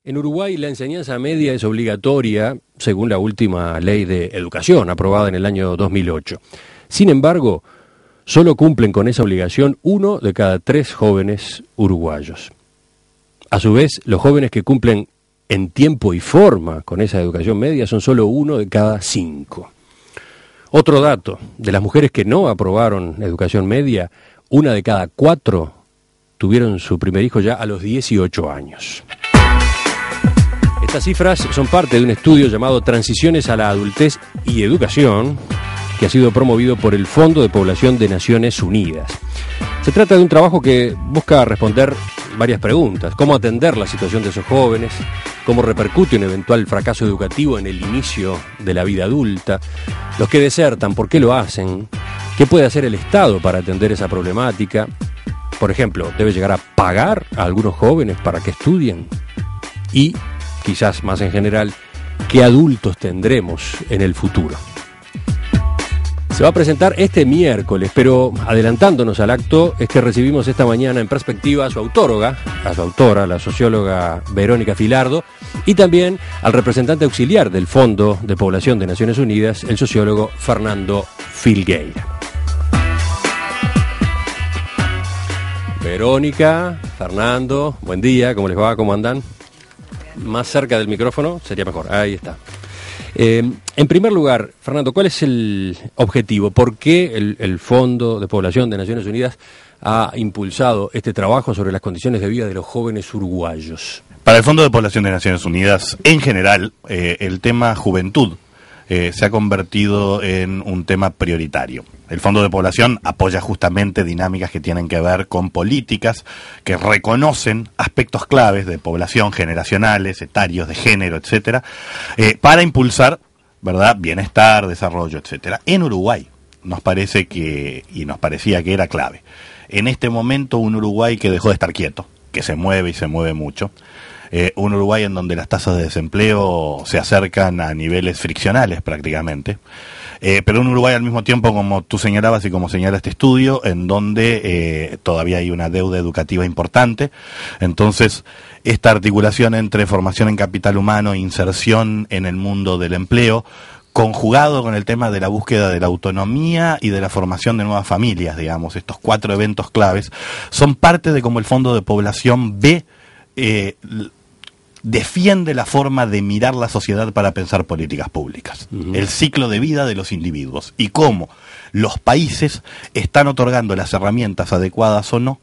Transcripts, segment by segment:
En Uruguay la enseñanza media es obligatoria según la última ley de educación aprobada en el año 2008. Sin embargo, solo cumplen con esa obligación 1 de cada 3 jóvenes uruguayos. A su vez, los jóvenes que cumplen en tiempo y forma con esa educación media son solo 1 de cada 5. Otro dato, de las mujeres que no aprobaron educación media, 1 de cada 4 tuvieron su primer hijo ya a los 18 años. Estas cifras son parte de un estudio llamado Transiciones a la Adultez y Educación, que ha sido promovido por el Fondo de Población de Naciones Unidas. Se trata de un trabajo que busca responder varias preguntas: cómo atender la situación de esos jóvenes, cómo repercute un eventual fracaso educativo en el inicio de la vida adulta, los que desertan, por qué lo hacen, qué puede hacer el Estado para atender esa problemática. Por ejemplo, ¿debe llegar a pagar a algunos jóvenes para que estudien? Y, quizás más en general, ¿qué adultos tendremos en el futuro? Se va a presentar este miércoles, pero adelantándonos al acto, es que recibimos esta mañana en perspectiva a su autora, la socióloga Verónica Filardo, y también al representante auxiliar del Fondo de Población de Naciones Unidas, el sociólogo Fernando Filgueira. Verónica, Fernando, buen día, ¿cómo les va? ¿Cómo andan? Más cerca del micrófono sería mejor, ahí está. En primer lugar, Fernando, ¿cuál es el objetivo? ¿Por qué el Fondo de Población de Naciones Unidas ha impulsado este trabajo sobre las condiciones de vida de los jóvenes uruguayos? Para el Fondo de Población de Naciones Unidas, en general, el tema juventud se ha convertido en un tema prioritario. El Fondo de Población apoya justamente dinámicas que tienen que ver con políticas que reconocen aspectos claves de población, generacionales, etarios, de género, etcétera, para impulsar, ¿verdad?, bienestar, desarrollo, etcétera. En Uruguay nos parecía que era clave. En este momento, un Uruguay que dejó de estar quieto, que se mueve y se mueve mucho. Un Uruguay en donde las tasas de desempleo se acercan a niveles friccionales prácticamente, pero un Uruguay al mismo tiempo, como tú señalabas y como señala este estudio, en donde todavía hay una deuda educativa importante. Entonces, esta articulación entre formación en capital humano e inserción en el mundo del empleo, conjugado con el tema de la búsqueda de la autonomía y de la formación de nuevas familias, digamos, estos 4 eventos claves, son parte de cómo el Fondo de Población ve defiende la forma de mirar la sociedad para pensar políticas públicas, el ciclo de vida de los individuos y cómo los países están otorgando las herramientas adecuadas o no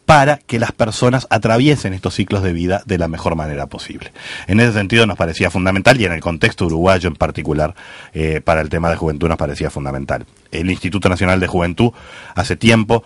para que las personas atraviesen estos ciclos de vida de la mejor manera posible. En ese sentido nos parecía fundamental, y en el contexto uruguayo en particular, para el tema de juventud nos parecía fundamental. El Instituto Nacional de Juventud hace tiempo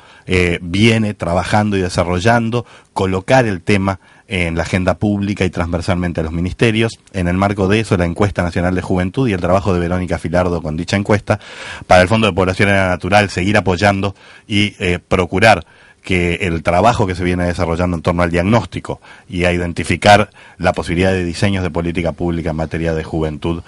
viene trabajando y desarrollando colocar el tema en la agenda pública y transversalmente a los ministerios. En el marco de eso, la Encuesta Nacional de Juventud y el trabajo de Verónica Filardo con dicha encuesta, para el Fondo de Población era natural seguir apoyando y procurar que el trabajo que se viene desarrollando en torno al diagnóstico y a identificar la posibilidad de diseños de política pública en materia de juventud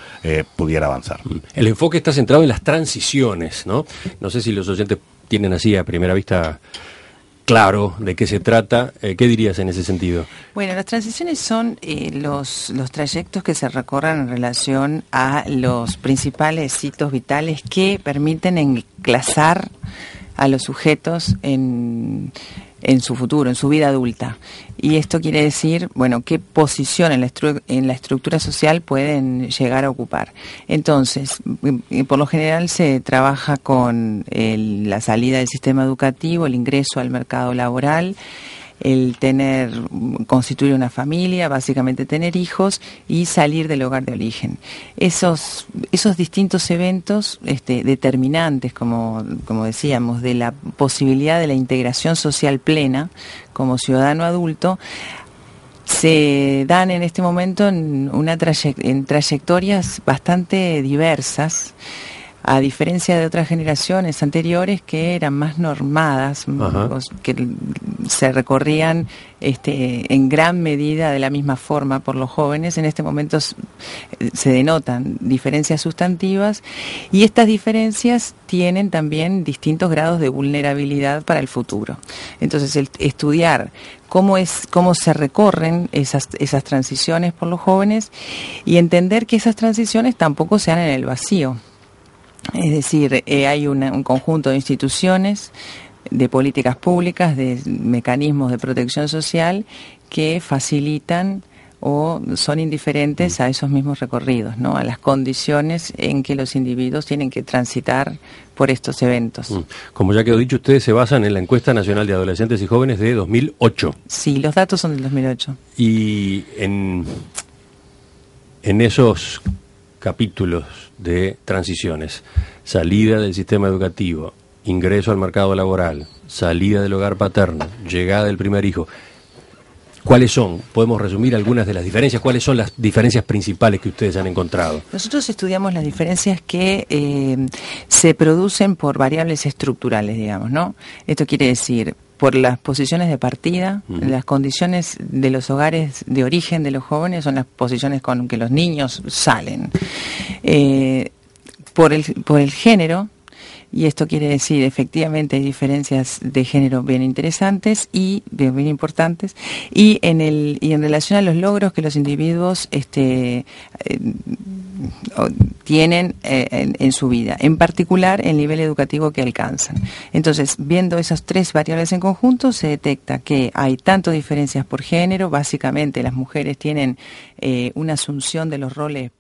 pudiera avanzar. El enfoque está centrado en las transiciones, ¿no? No sé si los oyentes tienen así a primera vista claro de qué se trata. ¿Qué dirías en ese sentido? Bueno, las transiciones son los trayectos que se recorren en relación a los principales hitos vitales que permiten enclasar a los sujetos en su futuro, en su vida adulta. Y esto quiere decir, bueno, qué posición en la estructura social pueden llegar a ocupar. Entonces, por lo general se trabaja con la salida del sistema educativo, el ingreso al mercado laboral, el constituir una familia, básicamente tener hijos y salir del hogar de origen. Esos distintos eventos determinantes, como decíamos, de la posibilidad de la integración social plena como ciudadano adulto, se dan en este momento en trayectorias bastante diversas, a diferencia de otras generaciones anteriores que eran más normadas, que se recorrían en gran medida de la misma forma por los jóvenes, en este momento se denotan diferencias sustantivas, y estas diferencias tienen también distintos grados de vulnerabilidad para el futuro. Entonces, el estudiar cómo se recorren esas transiciones por los jóvenes y entender que esas transiciones tampoco se dan en el vacío. Es decir, hay un conjunto de instituciones, de políticas públicas, de mecanismos de protección social que facilitan o son indiferentes a esos mismos recorridos, ¿no? A las condiciones en que los individuos tienen que transitar por estos eventos. Como ya quedó dicho, ustedes se basan en la Encuesta Nacional de Adolescentes y Jóvenes de 2008. Sí, los datos son del 2008. Y en esos capítulos de transiciones, salida del sistema educativo, ingreso al mercado laboral, salida del hogar paterno, llegada del primer hijo, ¿cuáles son? Podemos resumir algunas de las diferencias. ¿Cuáles son las diferencias principales que ustedes han encontrado? Nosotros estudiamos las diferencias que se producen por variables estructurales, digamos, ¿no? Esto quiere decir, por las posiciones de partida, las condiciones de los hogares de origen de los jóvenes son las posiciones con que los niños salen. Por el género, y esto quiere decir, efectivamente, hay diferencias de género bien interesantes y bien importantes, y en relación a los logros que los individuos tienen en su vida, en particular el nivel educativo que alcanzan. Entonces, viendo esas tres variables en conjunto, se detecta que hay tanto diferencias por género. Básicamente las mujeres tienen una asunción de los roles